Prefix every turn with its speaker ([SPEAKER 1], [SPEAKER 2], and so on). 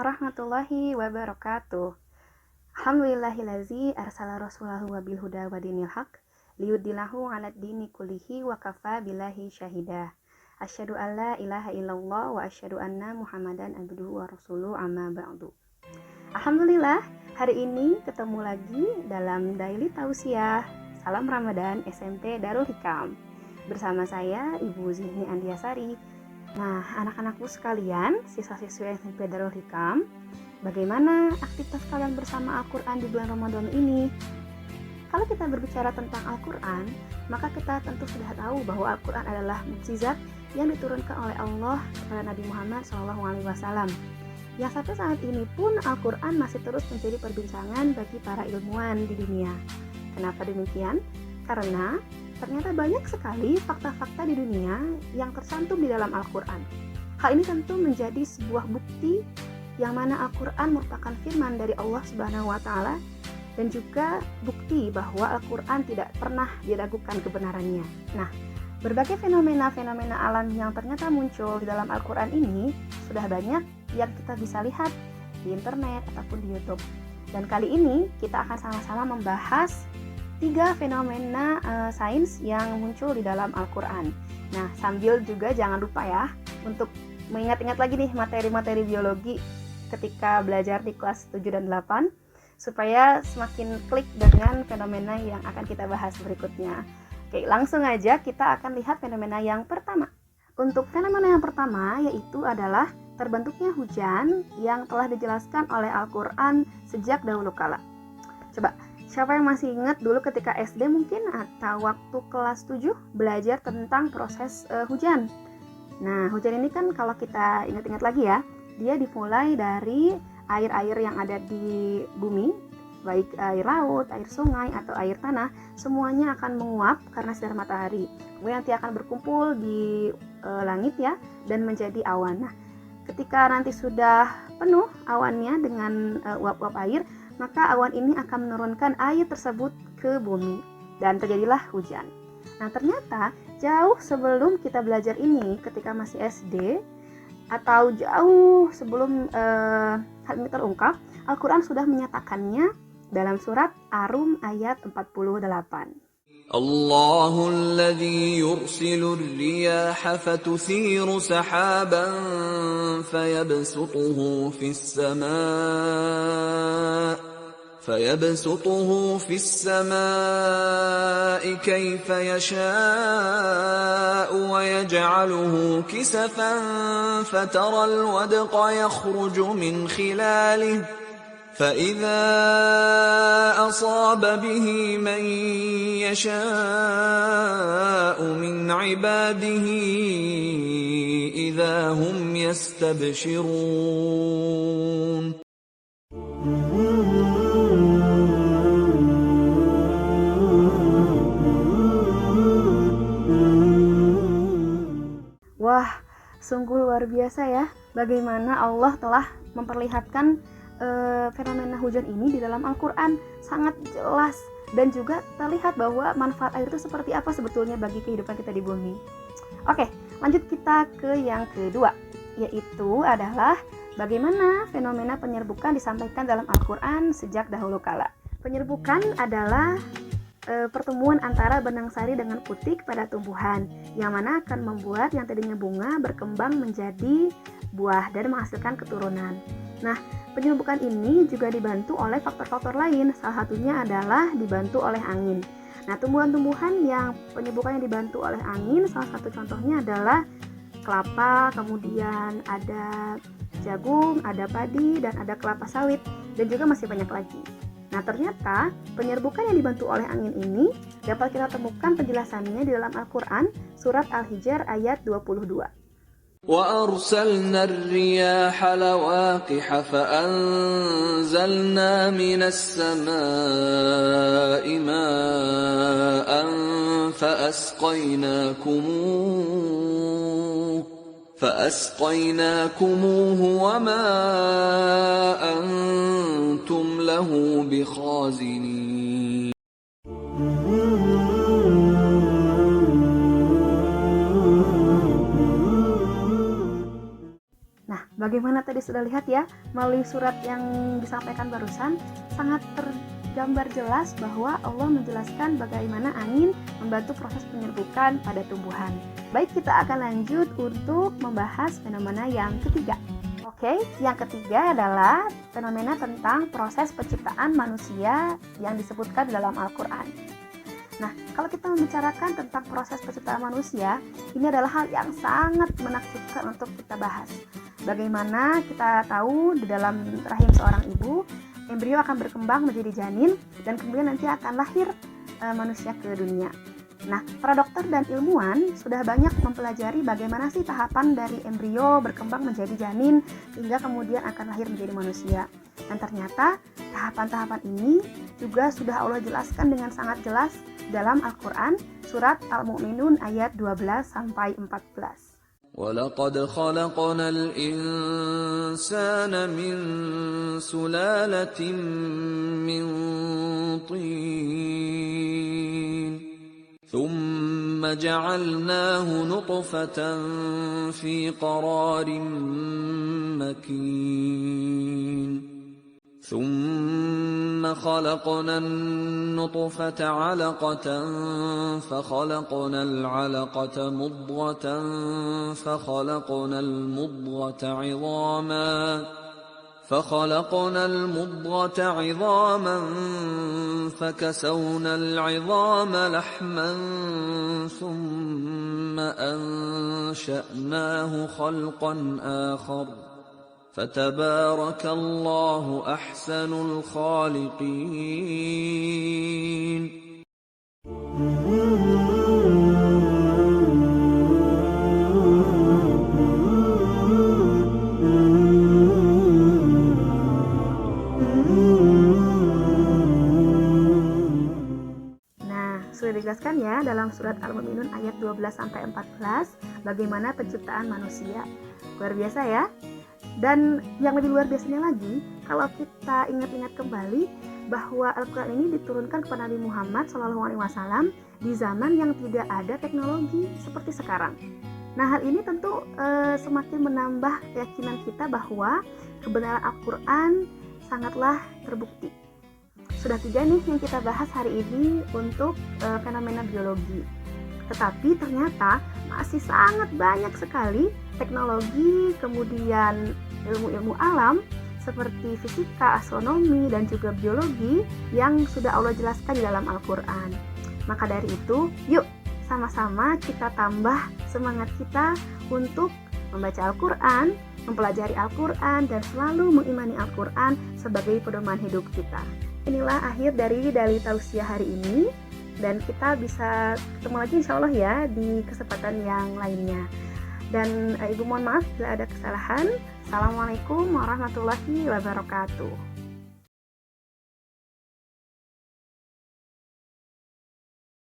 [SPEAKER 1] warahmatullahi wabarakatuh. Alhamdulillahillazi arsala rasulahu wabil huda wa dinil haq liyuddilahu 'alad dini kullihi wa kafa billahi syahida. Asyhadu alla ilaha illallah wa asyhadu anna Muhammadan abduhu wa rasuluhu amma ba'du. Alhamdulillah, hari ini ketemu lagi dalam Daily Tausiah Salam Ramadan SMP Darul Hikam. Bersama saya Ibu Zihni Andiasari. Nah, anak-anakku sekalian, siswa-siswi SMP Darul Hikam, bagaimana aktivitas kalian bersama Al-Quran di bulan Ramadan ini? Kalau kita berbicara tentang Al-Quran, maka kita tentu sudah tahu bahwa Al-Quran adalah mukjizat yang diturunkan oleh Allah kepada Nabi Muhammad SAW. Yang sampai saat ini pun Al-Quran masih terus menjadi perbincangan bagi para ilmuwan di dunia. Kenapa demikian? Karena ternyata banyak sekali fakta-fakta di dunia yang tercantum di dalam Al-Quran. Hal ini tentu menjadi sebuah bukti yang mana Al-Quran merupakan firman dari Allah Subhanahu wa Ta'ala, dan juga bukti bahwa Al-Quran tidak pernah diragukan kebenarannya. Nah, berbagai fenomena-fenomena alam yang ternyata muncul di dalam Al-Quran ini sudah banyak yang kita bisa lihat di internet ataupun di YouTube. Dan kali ini kita akan sama-sama membahas 3 fenomena sains yang muncul di dalam Al-Quran. Nah, sambil juga jangan lupa ya untuk mengingat-ingat lagi nih materi-materi biologi ketika belajar di kelas 7 dan 8, supaya semakin klik dengan fenomena yang akan kita bahas berikutnya. Oke, langsung aja kita akan lihat fenomena yang pertama. Untuk fenomena yang pertama yaitu adalah terbentuknya hujan yang telah dijelaskan oleh Al-Quran sejak dahulu kala. Coba, siapa yang masih ingat dulu ketika SD mungkin atau waktu kelas 7 belajar tentang proses hujan? Nah, hujan ini kan kalau kita ingat-ingat lagi ya, dia dimulai dari air-air yang ada di bumi, baik air laut, air sungai, atau air tanah, semuanya akan menguap karena sinar matahari. Kemudian nanti akan berkumpul di langit ya, dan menjadi awan. Nah, ketika nanti sudah penuh awannya dengan uap-uap air, maka awan ini akan menurunkan air tersebut ke bumi dan terjadilah hujan. Nah, ternyata jauh sebelum kita belajar ini ketika masih SD atau jauh sebelum hal ini terungkap, Al-Quran sudah menyatakannya dalam surat Ar-Rum ayat 48.
[SPEAKER 2] الله الذي يرسل الرياح فتثير سحابا فيبسطه في السماء كيف يشاء ويجعله كسفا فترى الودق يخرج من خلاله فإذا أصاب به من يشاء من عباده إذا هم يستبشرون.
[SPEAKER 1] Wah, sungguh luar biasa ya bagaimana Allah telah memperlihatkan fenomena hujan ini di dalam Al-Quran. Sangat jelas dan juga terlihat bahwa manfaat air itu seperti apa sebetulnya bagi kehidupan kita di bumi. Oke, lanjut kita ke yang kedua, yaitu adalah bagaimana fenomena penyerbukan disampaikan dalam Al-Quran sejak dahulu kala. Penyerbukan adalah pertemuan antara benang sari dengan putik pada tumbuhan, yang mana akan membuat yang tadinya bunga berkembang menjadi buah dan menghasilkan keturunan. Nah, penyerbukan ini juga dibantu oleh faktor-faktor lain, salah satunya adalah dibantu oleh angin. Nah, tumbuhan-tumbuhan yang penyerbukannya dibantu oleh angin, salah satu contohnya adalah kelapa, kemudian ada jagung, ada padi, dan ada kelapa sawit, dan juga masih banyak lagi. Nah, ternyata penyerbukan yang dibantu oleh angin ini dapat kita temukan penjelasannya di dalam Al-Quran surat Al-Hijr ayat 22.
[SPEAKER 2] وَأَرْسَلْنَا الرِّيَاحَ لَوَاقِحَ فَأَنزَلْنَا مِنَ السَّمَاءِ مَاءً فَأَسْقَيْنَاكُمُوهُ وَمَا أَنْتُمْ لَهُ بِخَازِنِينَ.
[SPEAKER 1] Bagaimana Bagaimana tadi sudah lihat ya, melalui surat yang disampaikan barusan, sangat tergambar jelas bahwa Allah menjelaskan bagaimana angin membantu proses penyerbukan pada tumbuhan. Baik, kita akan lanjut untuk membahas fenomena yang ketiga. Oke, yang ketiga adalah fenomena tentang proses penciptaan manusia yang disebutkan dalam Al-Quran. Nah, kalau kita membicarakan tentang proses penciptaan manusia, ini adalah hal yang sangat menakjubkan untuk kita bahas. Bagaimana kita tahu di dalam rahim seorang ibu, embrio akan berkembang menjadi janin dan kemudian nanti akan lahir manusia ke dunia. Nah, para dokter dan ilmuwan sudah banyak mempelajari bagaimana sih tahapan dari embrio berkembang menjadi janin hingga kemudian akan lahir menjadi manusia. Dan ternyata tahapan-tahapan ini juga sudah Allah jelaskan dengan sangat jelas dalam Al-Quran surat Al-Mu'minun ayat 12-14.
[SPEAKER 2] وَلَقَدْ خَلَقْنَا الْإِنسَانَ مِنْ سُلَالَةٍ مِنْ طِينٍ ثُمَّ جَعَلْنَاهُ نُطْفَةً فِي قَرَارٍ مَكِينٍ ثم خلقنا النطفة علقة فخلقنا العلقة مضغة فخلقنا المضغة عظاما فكسونا العظام لحما ثم أنشأناه خلقا آخر فتبارك الله أحسن الخالقين.
[SPEAKER 1] Nah, sudah dijelaskan ya dalam surat Al-Mu'minun ayat 12-14 bagaimana penciptaan manusia. Luar biasa ya. Dan yang lebih luar biasanya lagi, kalau kita ingat-ingat kembali bahwa Al-Quran ini diturunkan kepada Nabi Muhammad SAW di zaman yang tidak ada teknologi seperti sekarang. Nah, hal ini tentu semakin menambah keyakinan kita bahwa kebenaran Al-Quran sangatlah terbukti. Sudah 3 nih yang kita bahas hari ini untuk fenomena biologi. Tetapi ternyata masih sangat banyak sekali teknologi, kemudian ilmu-ilmu alam seperti fisika, astronomi, dan juga biologi yang sudah Allah jelaskan di dalam Al-Quran. Maka dari itu, yuk sama-sama kita tambah semangat kita untuk membaca Al-Quran, mempelajari Al-Quran, dan selalu mengimani Al-Quran sebagai pedoman hidup kita. Inilah akhir dari Dalil Tausiah hari ini, dan kita bisa ketemu lagi insya Allah ya di kesempatan yang lainnya. Dan Ibu mohon maaf bila ada kesalahan. Assalamualaikum warahmatullahi wabarakatuh.